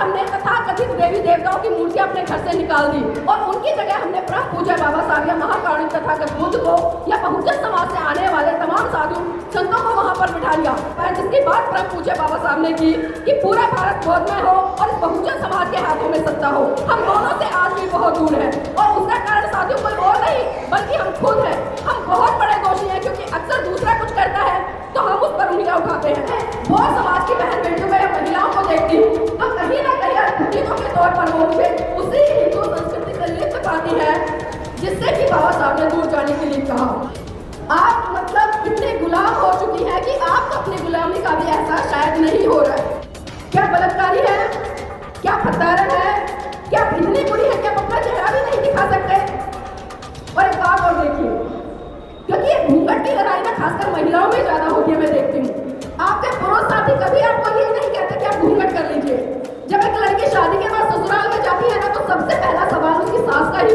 हमने तथाकथित देवी देवताओं की मूर्तियां अपने घर से निकाल दी और उनकी जगह हमने परम पूज्य बाबा साहब या महाकारुणिक तथागत बुद्ध को या बहुजन समाज से आने वाले तमाम साधु संतों को वहां पर बिठा लिया। जिसकी बात परम पूज्य बाबा साहब ने की कि पूरा भारत बौद्धमय हो और इस बहुजन समाज के हाथों में सत्ता हो। हम दोनों से आज भी बहुत दूर है और उसका कारण साथियों कोई और नहीं बल्कि हम खुद हैं। हम बहुत बड़े दोषी हैं क्योंकि अक्सर दूसरा कुछ करता है तो हम उस पर उंगलियां उठाते हैं। बहुत समाज की बहन बेटियों को या महिलाओं को देखती हूँ तो कहीं ना कहीं अद्भुतों के तौर पर वो मुझे उसी हिंदू संस्कृति से लिप्त पाती है जिससे कि बाबा साहब ने दूर जाने के लिए कहा। आप मतलब इतने गुलाम हो चुकी है कि आपको अपनी गुलामी का भी एहसास शायद नहीं हो रहा है। क्या बलात्कारी है, क्या प्रताड़न है, क्या इतनी बुरी है कि आप अपना चेहरा भी नहीं दिखा सकते। और एक बात और देखिए, क्योंकि ये घूंघट की लड़ाई ना खासकर महिलाओं में ज्यादा होती है, मैं देखती हूँ। आपके पुरुष साथी कभी आपको ये नहीं कहते कि आप घूंघट कर लीजिए। जब एक लड़की शादी के बाद ससुराल में जाती है ना तो सबसे पहला सवाल उसकी सास का ही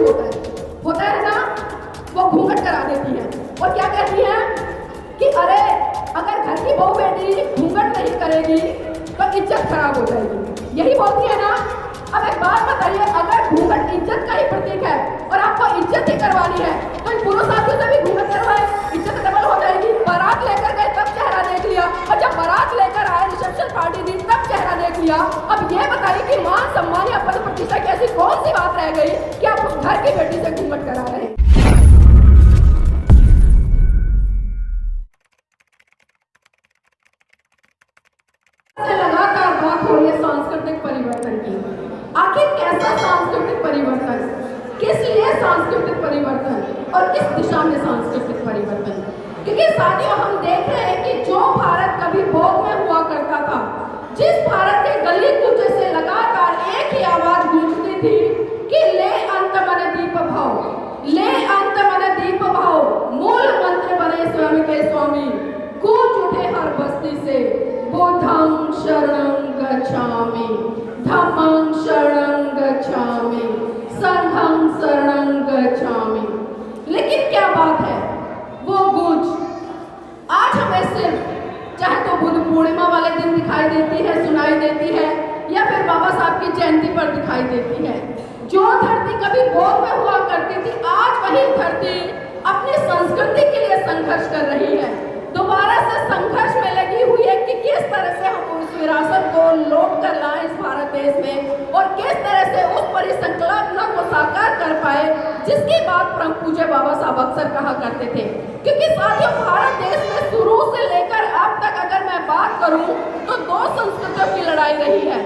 होता है ना। वो घूंघट करा देती है और क्या कहती है कि अरे अगर घर की बहू बेटी घूंघट नहीं करेगी तो इज्जत खराब हो जाएगी, यही बोलती है ना। अब एक बात बताइए, अगर घूंघट इज्जत का ही प्रतीक है और आपको इज्जत ही करवानी है तो इन पुरुष साथियों से भी घूंघट करवाए, इज्जत डबल हो जाएगी। बारात लेकर गए तब चेहरा देख लिया और जब बारात लेकर आए रिसेप्शन पार्टी दी तब चेहरा देख लिया। अब ये बताइए कि मान सम्मान या पद प्रतिष्ठा की ऐसी कौन सी बात रह गई कि आप उस घर की बेटी से घूंघट करा रहे हैं। लगातार बात हो रही है सांस्कृतिक परिवर्तन की। आखिर कैसा सांस्कृतिक परिवर्तन, किस लिए सांस्कृतिक परिवर्तन और किस दिशा में सांस्कृतिक परिवर्तन। क्योंकि साथियों हम देख रहे हैं कि जो भारत कभी बौद्ध में हुआ करता था, जिस भारत के गली कूचे से लगातार एक ही आवाज गूंजती थी कि ले अंत मन दीप भाव, ले अंत मन दीप भाव, मूल मंत्र बने स्वयं के स्वामी, गूंज उठे हर बस्ती से बुद्धं शरणं गच्छामि, धम्मं शरणं गच्छामि, संघं शरणं गच्छामि। लेकिन क्या बात है, वो गूंज आज हमें सिर्फ चाहे तो बुद्ध पूर्णिमा वाले दिन दिखाई देती है, सुनाई देती है, या फिर बाबा साहब की जयंती पर दिखाई देती है। जो धरती कभी बौद्ध में हुआ करती थी, आज वही धरती अपनी संस्कृति के लिए संघर्ष कर रही है, दोबारा से संघर्ष में लगी हुई है कि किस तरह से हम उस विरासत को लौट कर लाएं इस भारत देश में और किस तरह से उस परिसंकल्पना को साकार कर पाए जिसकी बात परम पूज्य बाबा साहब अक्सर कहा करते थे। क्योंकि साथियों भारत देश में शुरू से लेकर अब तक अगर मैं बात करूं तो दो संस्कृतियों की लड़ाई रही है।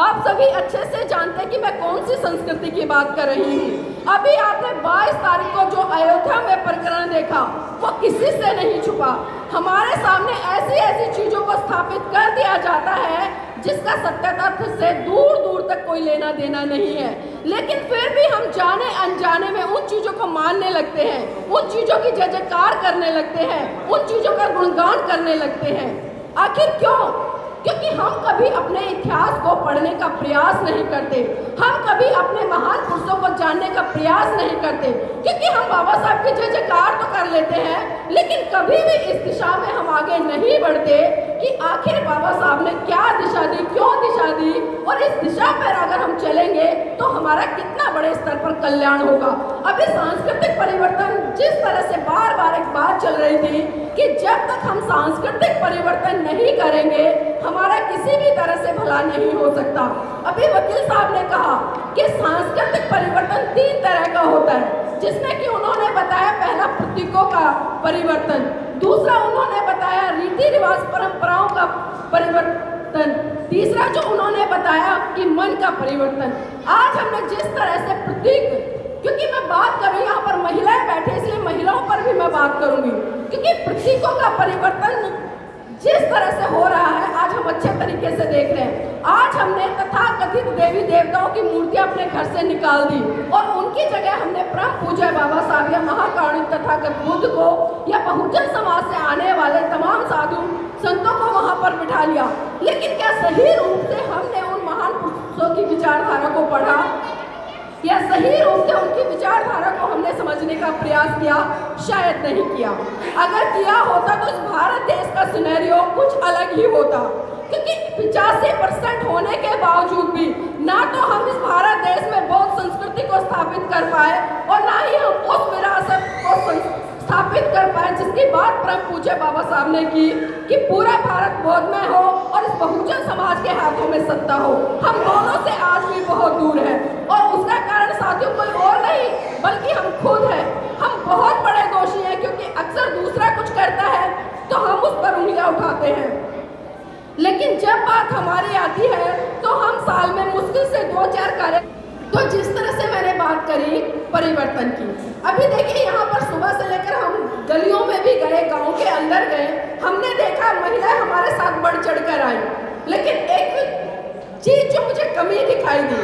आप सभी अच्छे से जानते हैं कि मैं कौन सी संस्कृति की बात कर रही हूँ। अभी आपने 22 तारीख को जो अयोध्या में प्रकरण देखा वो किसी से नहीं छुपा। हमारे सामने ऐसी ऐसी चीजों को स्थापित कर दिया जाता है जिसका सत्य तथ्य से दूर दूर तक कोई लेना देना नहीं है, लेकिन फिर भी हम जाने अनजाने में उन चीजों को मानने लगते हैं, उन चीजों की जय जयकार करने लगते हैं, उन चीजों का गुणगान करने लगते हैं। आखिर क्यों? क्योंकि हम कभी अपने इतिहास को पढ़ने का प्रयास नहीं करते, हम कभी अपने महान पुरुषों को जानने का प्रयास नहीं करते। क्योंकि हम बाबा साहब की जय जयकार तो कर लेते हैं लेकिन कभी भी इस दिशा में हम आगे नहीं बढ़ते कि आखिर बाबा साहब ने क्या दिशा दी, क्यों दिशा दी और इस दिशा पर अगर हम चलेंगे तो हमारा कितना बड़े स्तर पर कल्याण होगा। अभी सांस्कृतिक परिवर्तन जिस तरह से बार बार एक बात चल रही थी कि जब तक हम सांस्कृतिक परिवर्तन नहीं करेंगे हमारा किसी भी तरह से भला नहीं हो सकता। अभी वकील साहब ने कहा कि सांस्कृतिक परिवर्तन 3 तरह का होता है, जिसमें कि उन्होंने बताया पहला प्रतीकों का परिवर्तन, दूसरा उन्होंने बताया रीति रिवाज परंपराओं का परिवर्तन, तीसरा जो उन्होंने बताया कि मन का परिवर्तन। आज हमने जिस तरह से प्रतीक, क्योंकि मैं बात कर रही हूँ यहाँ पर महिलाएं बैठे इसलिए महिलाओं पर भी मैं बात करूंगी, क्योंकि प्रतीकों का परिवर्तन जिस तरह से हो रहा है आज हम अच्छे तरीके से देख रहे हैं। आज हमने तथाकथित देवी देवताओं की मूर्तियां अपने घर से निकाल दी और उनकी जगह हमने परम पूज्य बाबा साहब या महाकारुणिक तथागत बुद्ध को या बहुजन समाज से आने वाले तमाम साधु संतों को वहां पर बिठा लिया। लेकिन क्या सही रूप से हमने उन महान पुरुषों की विचारधारा को पढ़ा या सही रूप से उनकी विचारधारा को हमने समझने का प्रयास किया? शायद नहीं किया। अगर किया होता तो इस भारत देश का सिनेरियो कुछ अलग ही होता, क्योंकि 85% होने के बावजूद भी ना तो हम इस भारत देश में बौद्ध संस्कृति को स्थापित कर पाए और ना ही हम उस विरासत को स्थापित कर पाए जिसकी बात परम पूज्य बाबा साहब ने की कि पूरा भारत बौद्धमय हो और इस बहुजन समाज के हाथों में सत्ता हो। हम दोनों से आज भी बहुत दूर है और उसका कारण साथियों कोई और नहीं बल्कि हम खुद हैं। हम बहुत बड़े दोषी हैं क्योंकि अक्सर दूसरा कुछ करता है तो हम उस पर उंगलियां उठाते हैं, लेकिन जब बात हमारी आती है तो हम साल में मुश्किल से 2-4 कार्य। तो जिस तरह से मैंने बात करी परिवर्तन की, अभी देखिए यहाँ पर सुबह से लेकर हम गलियों में भी गए, गांव के अंदर गए, हमने देखा महिलाएं हमारे साथ बढ़ चढ़ कर आई, लेकिन एक चीज जो मुझे कमी दिखाई दी,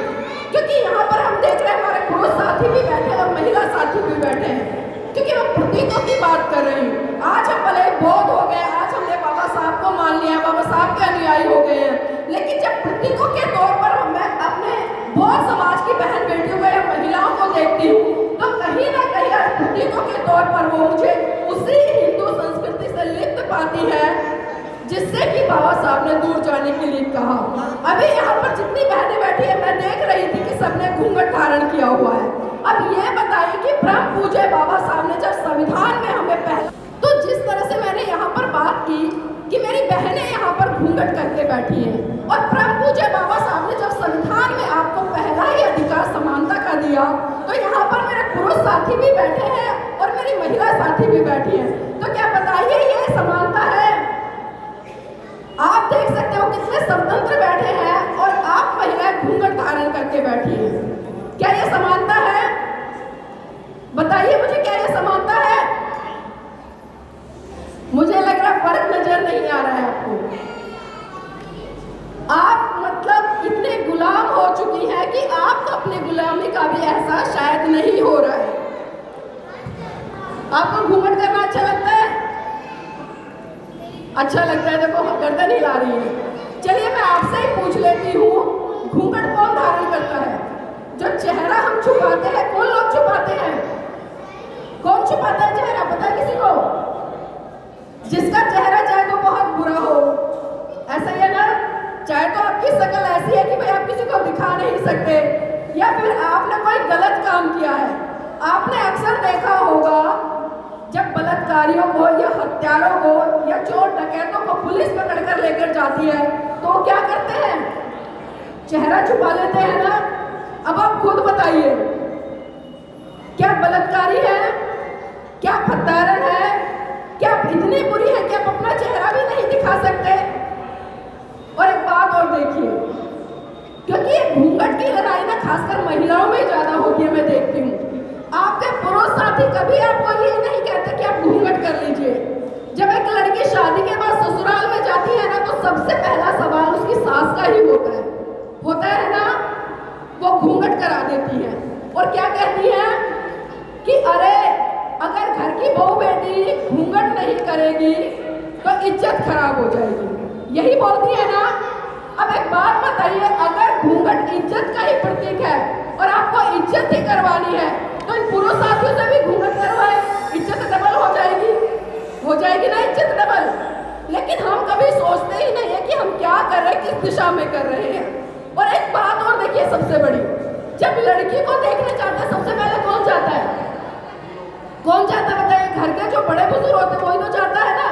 क्योंकि यहाँ पर हम देख रहे हैं हमारे पुरुष साथी भी बैठे और महिला साथी भी बैठे हैं, क्योंकि मैं प्रतीकों की बात कर रही हूँ। आज हम भले बौद्ध हो गए, आज हमने बाबा साहब को मान लिया, बाबा साहब के अनुयायी हो गए हैं, लेकिन जब प्रतीकों के तौर पर मैं अपने बौद्ध समाज की बहन बेटियों को या महिलाओं को देखती हूँ तो कहीं ना कहीं प्रतीकों के तौर पर वो मुझे उसी हिंदू संस्कृति से लिप्त पाती है जिससे कि बाबा साहब ने दूर जाने के लिए कहा। अभी यहाँ पर जितनी बहनें बैठी है मैं देख रही थी कि सबने घूंघट धारण किया हुआ है। अब ये बताइए कि परम पूज्य बाबा साहब ने जब संविधान में हमें पहला, तो जिस तरह से मैंने यहाँ पर बात की कि मेरी बहनें यहाँ पर घूंघट करके बैठी हैं और परम पूज्य बाबा साहब ने जब संविधान में आपको पहला ही अधिकार समानता का दिया, तो यहाँ पर मेरे पुरुष साथी भी बैठे हैं और मेरी महिला साथी भी बैठी हैं, तो क्या बताइए ये समानता है? आप देख सकते हो कितने स्वतंत्र बैठे हैं और आप महिलाएं घूंघट धारण करके बैठी हैं। क्या ये समानता है? बताइए मुझे, क्या ये समानता है? मुझे लग रहा फर्क नजर नहीं आ रहा है आपको। आप मतलब इतने गुलाम हो चुकी हैं कि आपको अपने गुलामी का भी एहसास शायद नहीं हो रहा है। आपको घूंघट करना अच्छा लगता है? अच्छा लगता है, देखो गर्दन हिला रही है। चलिए मैं आपसे ही पूछ लेती हूँ, घूंघट कौन धारण करता है? जो चेहरा हम छुपाते हैं, कौन लोग छुपाते हैं? कौन छुपाता है चेहरा, पता है किसी को? जिसका चेहरा चाहे तो बहुत बुरा हो, ऐसा ही है ना, चाहे तो आपकी शक्ल ऐसी है कि भाई आप किसी को दिखा नहीं सकते, या फिर आपने कोई गलत काम किया है। आपने अक्सर देखा होगा जब बलात्कारियों को या हत्यारों को या चोर डकैतों को पुलिस पकड़ कर लेकर जाती है तो क्या करते हैं? चेहरा छुपा लेते हैं ना। अब आप खुद बताइए, क्या बलात्कारी है, क्या हत्यारन है, क्या आप इतनी बुरी है कि आप अपना चेहरा भी नहीं दिखा सकते? और एक बात और देखिए, क्योंकि ये घूंघट की लड़ाई ना खासकर महिलाओं में ज्यादा होती है, मैं देखती हूँ। आपके पुरुष साथी कभी आपको ये नहीं कहते कि आप घूंघट कर लीजिए। जब एक लड़की शादी के बाद ससुराल में जाती है ना तो सबसे पहला सवाल उसकी सास का ही होता है ना। वो घूंघट करा देती है और क्या कहती है कि अरे अगर घर की बहू बेटी घूंघट नहीं करेगी तो इज्जत खराब हो जाएगी, यही बोलती है ना। अब एक बात बताइए, अगर घूंघट इज्जत का ही प्रतीक है और आपको इज्जत ही करवानी है तो इन पुरुष साथियों से भी घूंघट करवाए, इज्जत डबल हो जाएगी ना, इज्जत डबल। लेकिन हम कभी सोचते ही नहीं है कि हम क्या कर रहे हैं, किस दिशा में कर रहे हैं। और एक बात और देखिए सबसे बड़ी, जब लड़की को देखने जाते हैं सबसे पहले कौन जाता है? कौन जाता है बताइए? घर के जो बड़े बुजुर्ग होते हैं वही तो जाता है ना,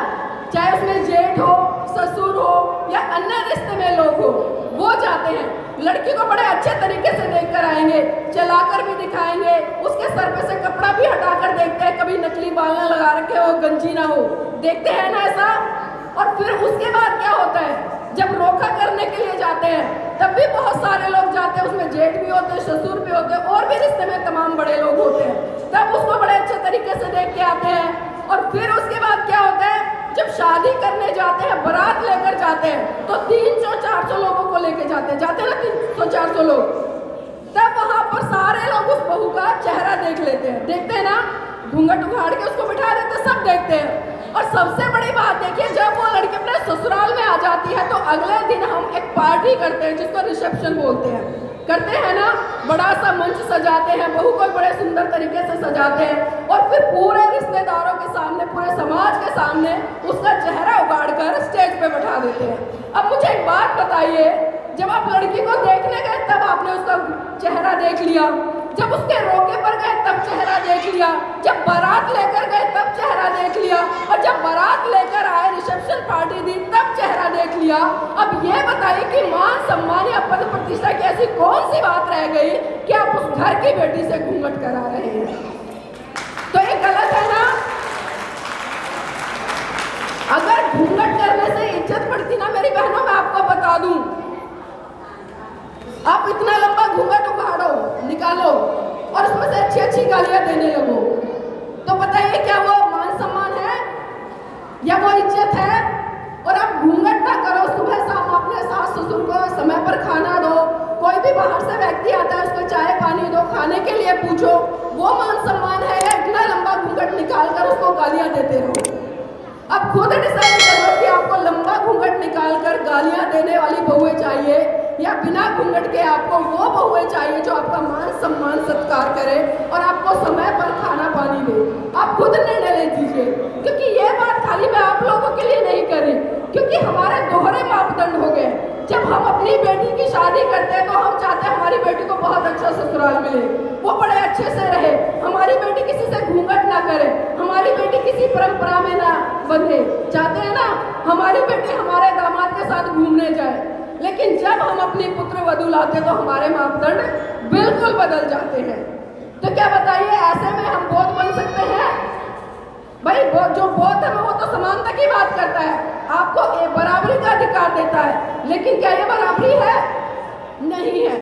चाहे उसमें जेठ हो, ससुर हो या अन्य रिश्ते में लोग हो, वो जाते हैं। लड़की को बड़े अच्छे तरीके से देख कर आएंगे, चलाकर भी दिखाएंगे, उसके सर पे से कपड़ा भी हटाकर देखते हैं, कभी नकली बाल ना लगा रखे हो, गंजी ना हो, देखते हैं ना ऐसा। और फिर उसके बाद क्या होता है, जब रोका करने के लिए जाते हैं तब भी बहुत सारे लोग जाते हैं, उसमें जेठ भी होते हैं, ससुर भी होते हैं और भी रिश्ते में तमाम बड़े लोग होते हैं, तब उसको बड़े अच्छे तरीके से देख के आते हैं। और फिर उसके बाद क्या होता है, जब शादी करने जाते हैं, बारात लेकर जाते हैं तो 300-400 लोगों को लेके जाते हैं ना, 300-400 लोग, तब वहां पर सारे लोग उस बहू का चेहरा देखते हैं ना, घूंघट उखाड़ के उसको बिठा देते, सब देखते हैं। और सबसे बड़ी बात देखिए, जब वो लड़की अपने ससुराल में आ जाती है तो अगले दिन हम एक पार्टी करते हैं जिसको रिसेप्शन बोलते हैं। करते हैं ना, बड़ा सा मंच सजाते हैं, बहू को बड़े सुंदर तरीके से सजाते हैं और फिर पूरे रिश्तेदारों के सामने, पूरे समाज के सामने उसका चेहरा उगाड़ कर स्टेज पे बैठा देते हैं। अब मुझे एक बात बताइए, जब आप लड़की को देखने गए तब आपने उसका चेहरा देख लिया, जब उसके रोके पर गए तब चेहरा देख लिया, जब बारात लेकर गए तब चेहरा देख लिया, और जब बारात लेकर आए रिसेप्शन पार्टी दी तब चेहरा देख लिया। अब ये बताइए कि मान सम्मान या पद प्रतिष्ठा की ऐसी कौन सी बात रह गई कि आप उस घर की बेटी से घूंघट करा रहे हैं? तो ये गलत है ना। अगर घूंघट करने से इज्जत बढ़ती ना मेरी बहनों, मैं आपको बता दूं, आप इतना लंबा घूंघट उखाड़ो, निकालो और उसमें से अच्छी अच्छी गालियां देने लगो, तो बताइए क्या वो मान सम्मान है या वो इज्जत है? और आप घूंघट ना करो, सुबह शाम अपने सास ससुर को समय पर खाना दो, कोई भी बाहर से व्यक्ति आता है उसको चाय पानी दो, खाने के लिए पूछो, वो मान सम्मान है या इतना लंबा घूंघट निकाल कर उसको गालियां देते रहो? अब खुद डिसाइड करो कि आपको लंबा घूंघट निकाल कर गालियां देने वाली बहुएं चाहिए या बिना घूंघट के आपको वो बहुएं चाहिए जो आपका मान सम्मान सत्कार करे और आपको समय पर खाना पानी दे। आप खुद निर्णय ले दीजिए, क्योंकि ये बात खाली मैं आप लोगों के लिए नहीं करी, क्योंकि हमारे दोहरे मापदंड हो गए। जब हम अपनी बेटी की शादी करते हैं तो हम चाहते हैं हमारी बेटी को बहुत अच्छा ससुराल मिले, वो बड़े अच्छे से रहे, हमारी बेटी किसी से घूंघट ना करे, हमारी बेटी किसी परंपरा में ना बंधे, चाहते हैं ना हमारी बेटी हमारे दामाद के साथ घूमने जाए। लेकिन जब हम अपनी पुत्र वधू लाते तो हमारे मापदंड बिल्कुल बदल जाते हैं। तो क्या बताइए, ऐसे में हम बौद्ध बन सकते हैं? भाई जो बौद्ध है वो तो समानता की बात करता है, आपको बराबरी का अधिकार देता है, लेकिन क्या ये बराबरी है? नहीं है।